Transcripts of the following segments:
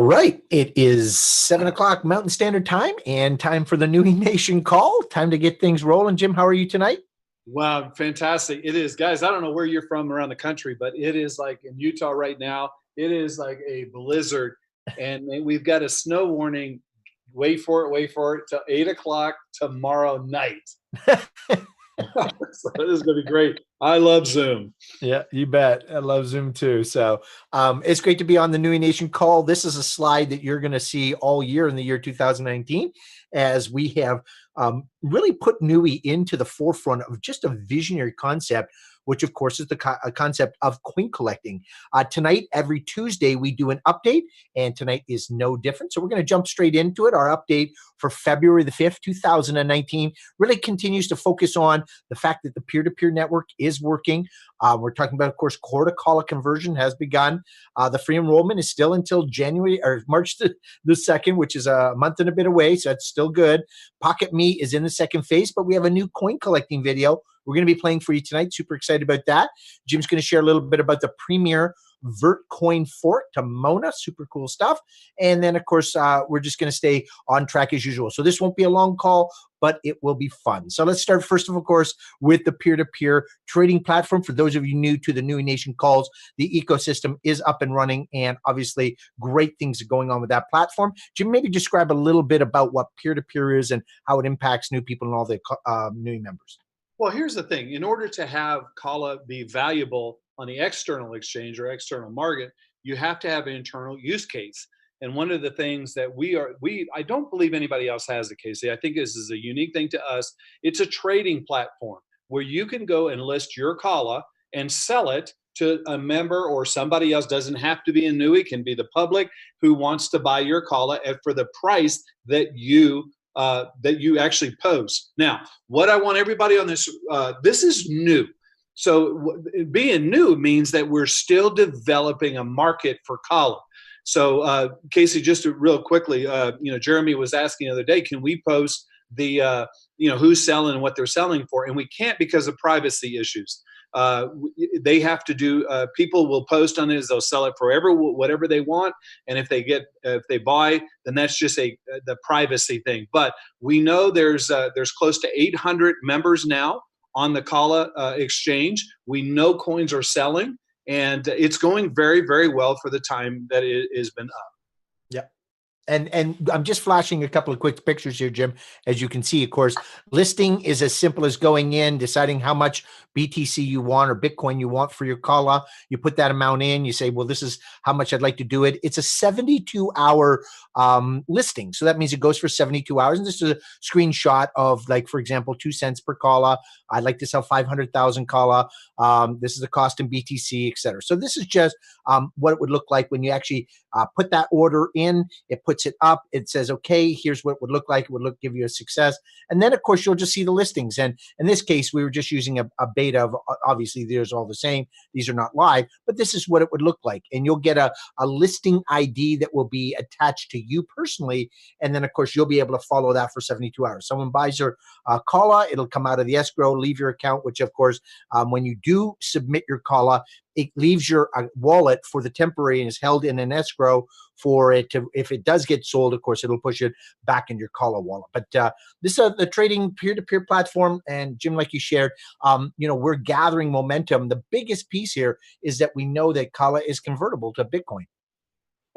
right. It is 7 o'clock Mountain Standard Time and time for the Nui Nation call. Time to get things rolling. Jim, how are you tonight? Wow, fantastic. It is. Guys, I don't know where you're from around the country, but it is like in Utah right now, it is like a blizzard. And we've got a snow warning. Wait for it, till 8 o'clock tomorrow night. So this is going to be great. I love Zoom. Yeah, you bet. I love Zoom too. So it's great to be on the Nui Nation call. This is a slide that you're going to see all year in the year 2019 as we have really put Nui into the forefront of just a visionary concept, which of course is the concept of coin collecting. Tonight, every Tuesday, we do an update, and tonight is no different. So we're going to jump straight into it. Our update for February the 5th, 2019 really continues to focus on the fact that the peer-to-peer network is working. We're talking about, of course, core to call conversion has begun. The free enrollment is still until January or March the 2nd, which is a month and a bit away. So that's still good. Pocket Me is in the second phase, but we have a new coin collecting video we're going to be playing for you tonight. Super excited about that. Jim's going to share a little bit about the premier Vert coin fork to Mona. Super cool stuff. And then, of course, we're just going to stay on track as usual. So this won't be a long call, but it will be fun. So let's start first of course with the peer-to-peer trading platform. For those of you new to the Nui Nation calls, the ecosystem is up and running, and obviously great things are going on with that platform. Jim, maybe describe a little bit about what peer-to-peer is and how it impacts new people and all the new members. Well, here's the thing. In order to have Kala be valuable on the external exchange or external market, you have to have an internal use case. And one of the things that I don't believe anybody else has the case. I think this is a unique thing to us. It's a trading platform where you can go and list your Kala and sell it to a member or somebody else. Doesn't have to be a Nui, can be the public who wants to buy your Kala for the price that you actually post. Now, what I want everybody on this, this is new. So being new means that we're still developing a market for Kala. So Casey, just real quickly, Jeremy was asking the other day, can we post the, who's selling and what they're selling for? And we can't because of privacy issues. They have to do, people will post on it, they'll sell it forever, whatever they want. And if they buy, then that's just the privacy thing. But we know there's close to 800 members now on the Kala exchange. We know coins are selling, and it's going very, very well for the time that it has been up. Yeah. And I'm just flashing a couple of quick pictures here, Jim. As you can see, of course, listing is as simple as going in, deciding how much BTC you want or Bitcoin you want for your Kala. You put that amount in. You say, well, this is how much I'd like to do it. It's a 72-hour listing. So that means it goes for 72 hours. And this is a screenshot of, like, for example, 2 cents per Kala. I'd like to sell 500,000 Kala. This is the cost in BTC, et cetera. So this is just what it would look like when you actually put that order in. It puts it up. It says, okay, here's what it would look like. It would give you a success. And then, of course, you'll just see the listings. And in this case, we were just using a beta of, obviously, there's all the same. These are not live, but this is what it would look like. And you'll get a listing ID that will be attached to you personally. And then, of course, you'll be able to follow that for 72 hours. Someone buys your Kala, it'll come out of the escrow, leave your account, which, of course, when you do submit your Kala, it leaves your wallet for the temporary and is held in an escrow for it to, if it does get sold, of course, it'll push it back in your Kala wallet. But this is the trading peer-to-peer platform. And Jim, like you shared, we're gathering momentum. The biggest piece here is that we know that Kala is convertible to Bitcoin.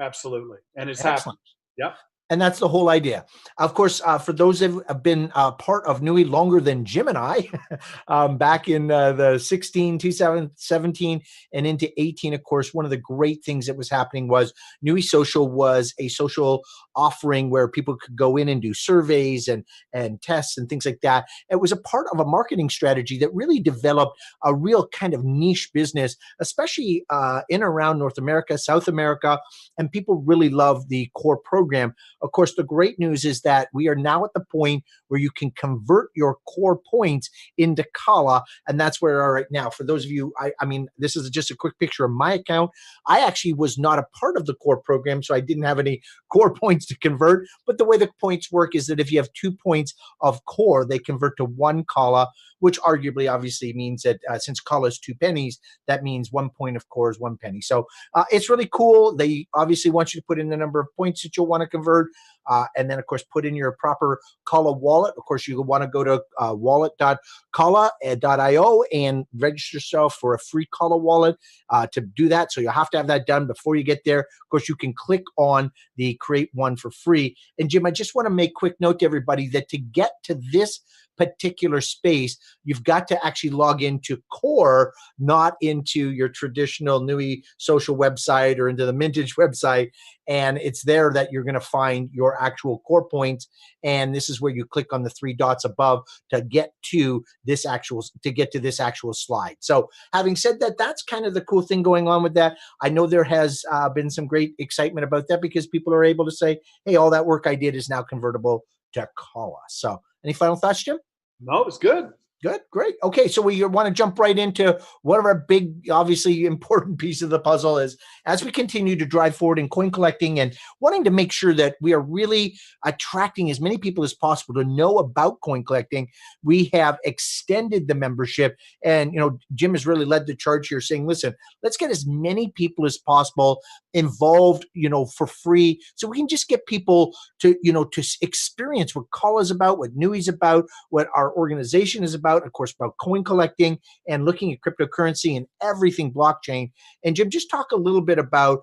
Absolutely. And it's happening. Yep. And that's the whole idea. Of course, for those that have been part of Nui longer than Jim and I, back in the 16, 2017, and into 18, of course, one of the great things that was happening was Nui Social was a social offering where people could go in and do surveys and tests and things like that. It was a part of a marketing strategy that really developed a real kind of niche business, especially in and around North America, South America, and people really loved the core program. Of course, the great news is that we are now at the point where you can convert your core points into Kala, and that's where we are right now. For those of you, I mean, this is just a quick picture of my account. I actually was not a part of the core program, so I didn't have any core points to convert. But the way the points work is that if you have 2 points of core, they convert to 1 Kala, which arguably obviously means that since Kala is 2 pennies, that means 1 point of core is 1 penny. So it's really cool. They obviously want you to put in the number of points that you'll want to convert. And then, of course, put in your proper Kala wallet. Of course, you want to go to wallet.kala.io and register yourself for a free Kala wallet to do that. So you'll have to have that done before you get there. Of course, you can click on the create one for free. And Jim, I just want to make quick note to everybody that to get to this particular space, you've got to actually log into Core, not into your traditional Nui Social website or into the Mintage website. And it's there that you're going to find your actual core points. And this is where you click on the 3 dots above to get to this actual slide. So having said that, that's kind of the cool thing going on with that. I know there has been some great excitement about that because people are able to say, hey, all that work I did is now convertible to Kala. So any final thoughts, Jim? No, it's good. Good, great. Okay, so we want to jump right into one of our big, obviously important piece of the puzzle is as we continue to drive forward in coin collecting and wanting to make sure that we are really attracting as many people as possible to know about coin collecting, we have extended the membership. And, Jim has really led the charge here saying, listen, let's get as many people as possible involved, for free. So we can just get people to experience what Kala is about, what Nui's about, what our organization is about, of course, about coin collecting and looking at cryptocurrency and everything blockchain. And Jim, just talk a little bit about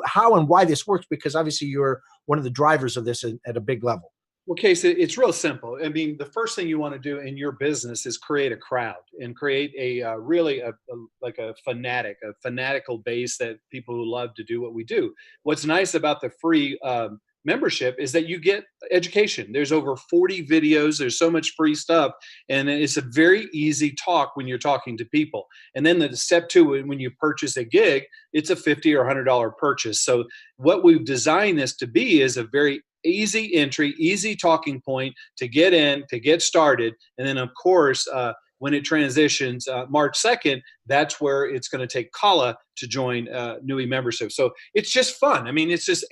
how and why this works, because obviously you're one of the drivers of this at a big level. Well, Case, it's real simple. I mean, the first thing you want to do in your business is create a crowd and create a fanatical base that people who love to do what we do. What's nice about the free membership is that you get education. There's over 40 videos. There's so much free stuff. And it's a very easy talk when you're talking to people. And then the step 2, when you purchase a gig, it's a $50 or $100 purchase. So what we've designed this to be is a very easy entry, easy talking point to get in, to get started. And then, of course, when it transitions March 2nd, that's where it's going to take Kala to join Nui membership. So it's just fun. I mean, it's just,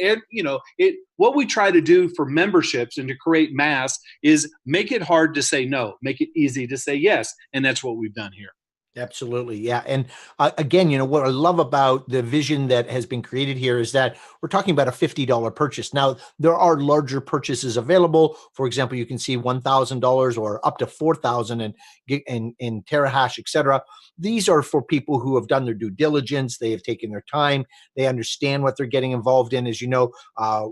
what we try to do for memberships and to create mass is make it hard to say no, make it easy to say yes. And that's what we've done here. Absolutely. Yeah. And again, what I love about the vision that has been created here is that we're talking about a $50 purchase. Now, there are larger purchases available. For example, you can see $1,000 or up to $4,000 in terahash, et cetera. These are for people who have done their due diligence. They have taken their time. They understand what they're getting involved in. As you know,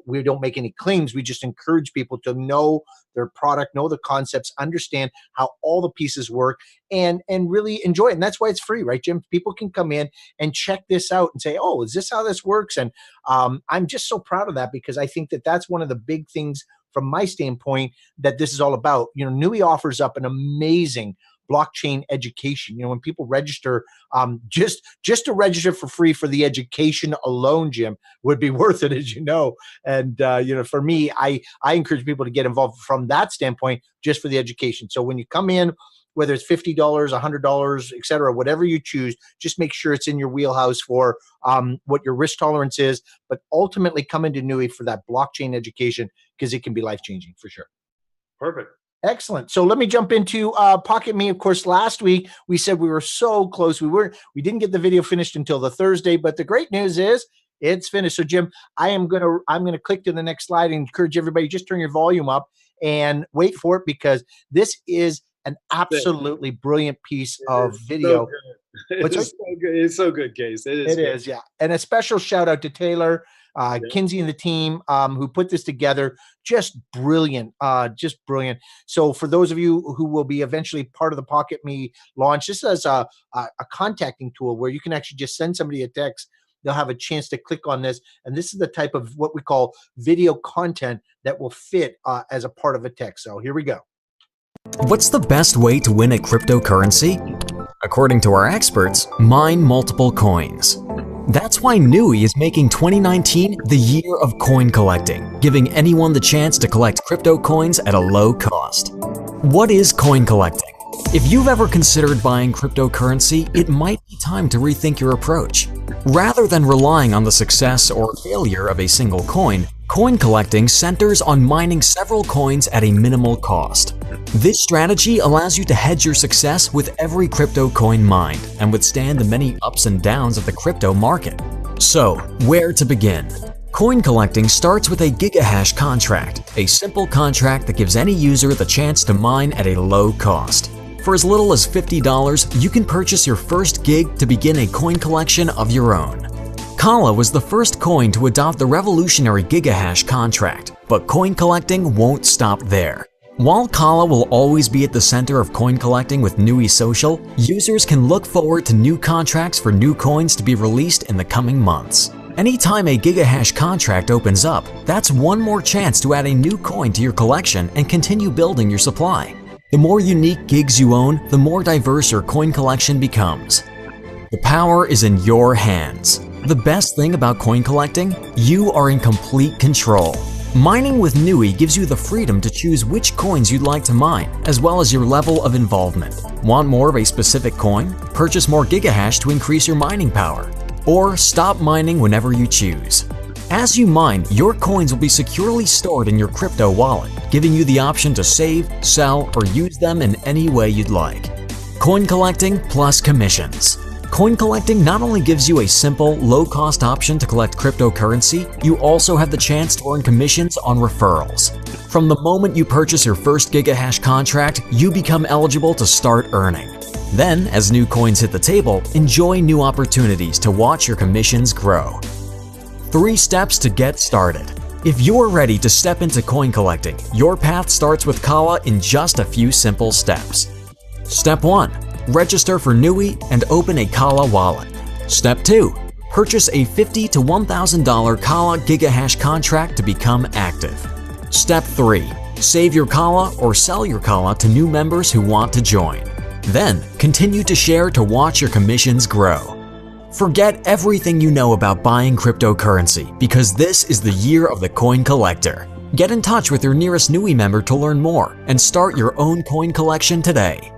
we don't make any claims. We just encourage people to know their product, know the concepts, understand how all the pieces work, and really enjoy it. And that's why it's free, right, Jim? People can come in and check this out and say, oh, is this how this works? And I'm just so proud of that because I think that that's one of the big things from my standpoint that this is all about. Nui offers up an amazing blockchain education. When people register, just to register for free for the education alone, Jim, would be worth it, as you know. And for me, I encourage people to get involved from that standpoint, just for the education. So when you come in, whether it's $50, $100, et cetera, whatever you choose, just make sure it's in your wheelhouse for what your risk tolerance is, but ultimately come into Nui for that blockchain education because it can be life-changing for sure. Perfect. Excellent. So let me jump into Pocket Me. Of course, last week we said we were so close. We didn't get the video finished until the Thursday, but the great news is it's finished. So Jim, I'm gonna click to the next slide and encourage everybody, just turn your volume up and wait for it because this is an absolutely brilliant piece of video. It's so good, Case. It is, yeah. And a special shout out to Taylor, Kinsey and the team who put this together. Just brilliant, just brilliant. So for those of you who will be eventually part of the Pocket Me launch, this is a contacting tool where you can actually just send somebody a text. They'll have a chance to click on this. And this is the type of what we call video content that will fit as a part of a text. So here we go. What's the best way to win at cryptocurrency? According to our experts, mine multiple coins. That's why Nui is making 2019 the year of coin collecting, giving anyone the chance to collect crypto coins at a low cost. What is coin collecting? If you've ever considered buying cryptocurrency, it might be time to rethink your approach. Rather than relying on the success or failure of a single coin, coin collecting centers on mining several coins at a minimal cost. This strategy allows you to hedge your success with every crypto coin mined and withstand the many ups and downs of the crypto market. So, where to begin? Coin collecting starts with a gigahash contract, a simple contract that gives any user the chance to mine at a low cost. For as little as $50, you can purchase your first gig to begin a coin collection of your own. Kala was the first coin to adopt the revolutionary gigahash contract, but coin collecting won't stop there. While Kala will always be at the center of coin collecting with Nui Social, users can look forward to new contracts for new coins to be released in the coming months. Anytime a gigahash contract opens up, that's one more chance to add a new coin to your collection and continue building your supply. The more unique gigs you own, the more diverse your coin collection becomes. The power is in your hands. The best thing about coin collecting? You are in complete control. Mining with Nui gives you the freedom to choose which coins you'd like to mine, as well as your level of involvement. Want more of a specific coin? Purchase more gigahash to increase your mining power. Or stop mining whenever you choose. As you mine, your coins will be securely stored in your crypto wallet, giving you the option to save, sell, or use them in any way you'd like. Coin collecting plus commissions. Coin collecting not only gives you a simple, low-cost option to collect cryptocurrency, you also have the chance to earn commissions on referrals. From the moment you purchase your first gigahash contract, you become eligible to start earning. Then, as new coins hit the table, enjoy new opportunities to watch your commissions grow. 3 steps to get started. If you're ready to step into coin collecting, your path starts with Kala in just a few simple steps. Step 1. Register for Nui and open a Kala wallet. Step 2. Purchase a $50 to $1,000 Kala gigahash contract to become active. Step 3. Save your Kala or sell your Kala to new members who want to join. Then, continue to share to watch your commissions grow. Forget everything you know about buying cryptocurrency because this is the year of the coin collector. Get in touch with your nearest Nui member to learn more and start your own coin collection today.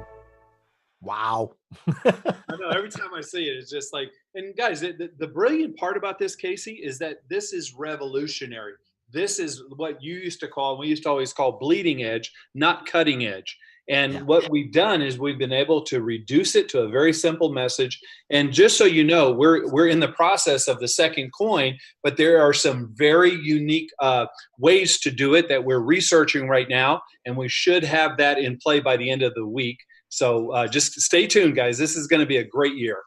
Wow. I know every time I see it, it's just like, and guys, the brilliant part about this, Casey, is that this is revolutionary. This is what you used to call, we used to always call bleeding edge, not cutting edge. And what we've done is we've been able to reduce it to a very simple message. And just so you know, we're in the process of the second coin, but there are some very unique ways to do it that we're researching right now. And we should have that in play by the end of the week. So just stay tuned, guys. This is going to be a great year.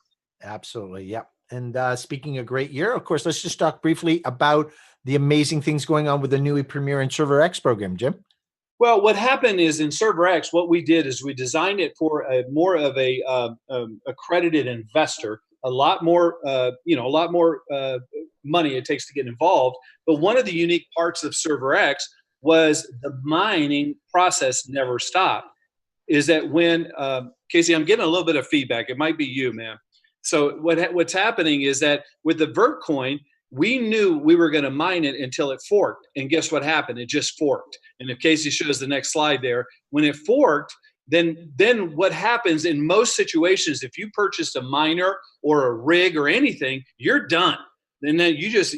Absolutely. Yep. And speaking of great year, of course, let's just talk briefly about the amazing things going on with the Nui Premier and Server X program, Jim. Well, what happened is in Server X, what we did is we designed it for a more of a accredited investor, a lot more money it takes to get involved. But one of the unique parts of Server X was the mining process never stopped. Is that when Casey, I'm getting a little bit of feedback. It might be you, man. So what's happening is that with the Vert coin, we knew we were going to mine it until it forked. And guess what happened? It just forked. And if Casey shows the next slide there, when it forked, then what happens in most situations, if you purchased a miner or a rig or anything, you're done. And then you just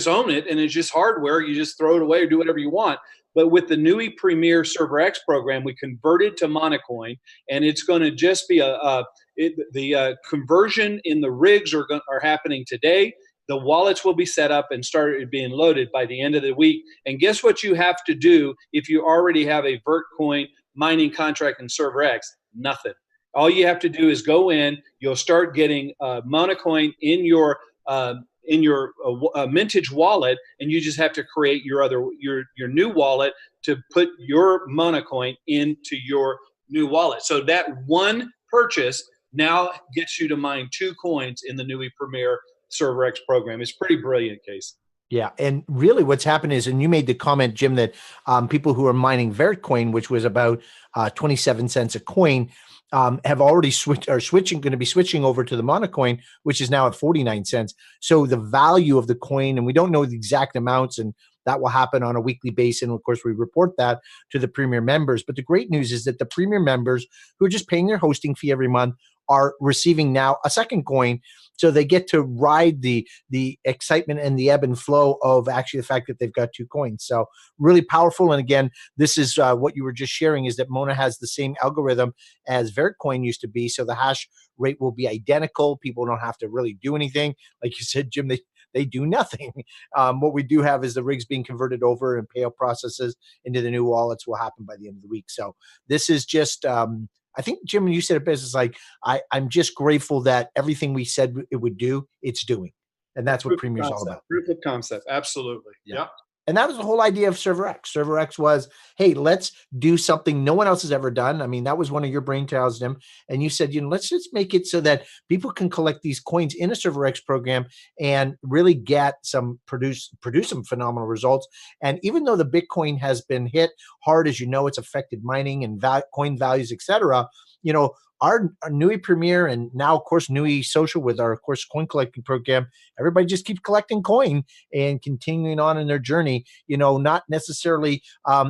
own it, and it's just hardware. You just throw it away or do whatever you want. But with the Nui Premier Server X program, we converted to Monocoin, and it's going to just be the conversion in the rigs are happening today. The wallets will be set up and started being loaded by the end of the week. And guess what you have to do if you already have a Vertcoin mining contract in Server X? Nothing. All you have to do is go in. You'll start getting Monocoin in your Mintage wallet, and you just have to create your new wallet to put your Monocoin into your new wallet. So that one purchase now gets you to mine 2 coins in the Nui Premier Server X program. It's pretty brilliant, Case. Yeah. And really what's happened is, and you made the comment, Jim, that people who are mining Vertcoin, which was about 27 cents a coin, have already going to be switching over to the monocoin, which is now at 49 cents. So the value of the coin, and we don't know the exact amounts, and that will happen on a weekly basis. And of course, we report that to the Premier members. But the great news is that the Premier members who are just paying their hosting fee every month are receiving now a second coin. So they get to ride the excitement and the ebb and flow of actually the fact that they've got two coins. So really powerful. And again, this is what you were just sharing, is that Mona has the same algorithm as Vertcoin used to be. So the hash rate will be identical. People don't have to really do anything. Like you said, Jim, they do nothing. What we do have is the rigs being converted over, and payout processes into the new wallets will happen by the end of the week. So this is just, I think, Jim, you said it best. It's like, I'm just grateful that everything we said it would do, it's doing. And that's what Premier's all about. Proof of concept. Absolutely. Yeah. And that was the whole idea of ServerX. ServerX was, hey, let's do something no one else has ever done. I mean, that was one of your brainchild, Jim. And you said, let's just make it so that people can collect these coins in a ServerX program and really get produce some phenomenal results. And even though the Bitcoin has been hit hard, as you know, it's affected mining and coin values, et cetera, our Nui Premier, and now, of course, Nui Social with our, of course, coin collecting program, everybody just keeps collecting coin and continuing on in their journey. Not necessarily,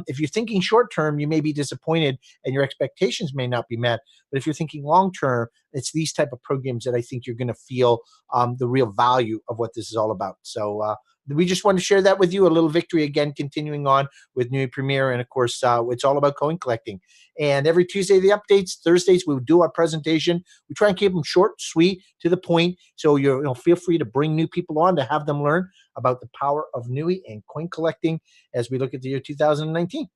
if you're thinking short term, you may be disappointed and your expectations may not be met. But if you're thinking long term, it's these type of programs that I think you're going to feel the real value of what this is all about. So we just want to share that with you. A little victory again, continuing on with Nui Premier. And of course, it's all about coin collecting. And every Tuesday, the updates. Thursdays, we do our presentation. We try and keep them short, sweet, to the point. So feel free to bring new people on to have them learn about the power of Nui and coin collecting as we look at the year 2019.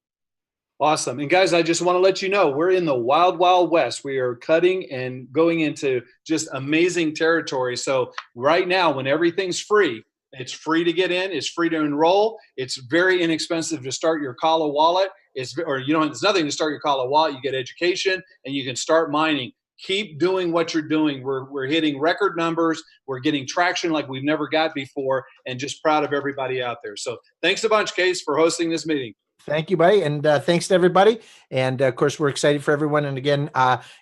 Awesome. And guys, I just want to let you know, we're in the wild, wild west. We are cutting and going into just amazing territory. So right now, when everything's free, it's free to get in. It's free to enroll. It's very inexpensive to start your Kala wallet. There's nothing to start your Kala wallet. You get education and you can start mining. Keep doing what you're doing. We're hitting record numbers. We're getting traction like we've never got before, and just proud of everybody out there. So thanks a bunch, Case, for hosting this meeting. Thank you, buddy. And thanks to everybody. And of course, we're excited for everyone. And again,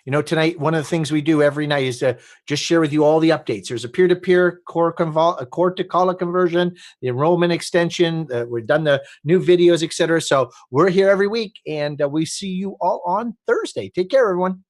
tonight, one of the things we do every night is to just share with you all the updates. There's a peer-to-peer core to Kala conversion, the enrollment extension. We've done the new videos, etc. So we're here every week, and we see you all on Thursday. Take care, everyone.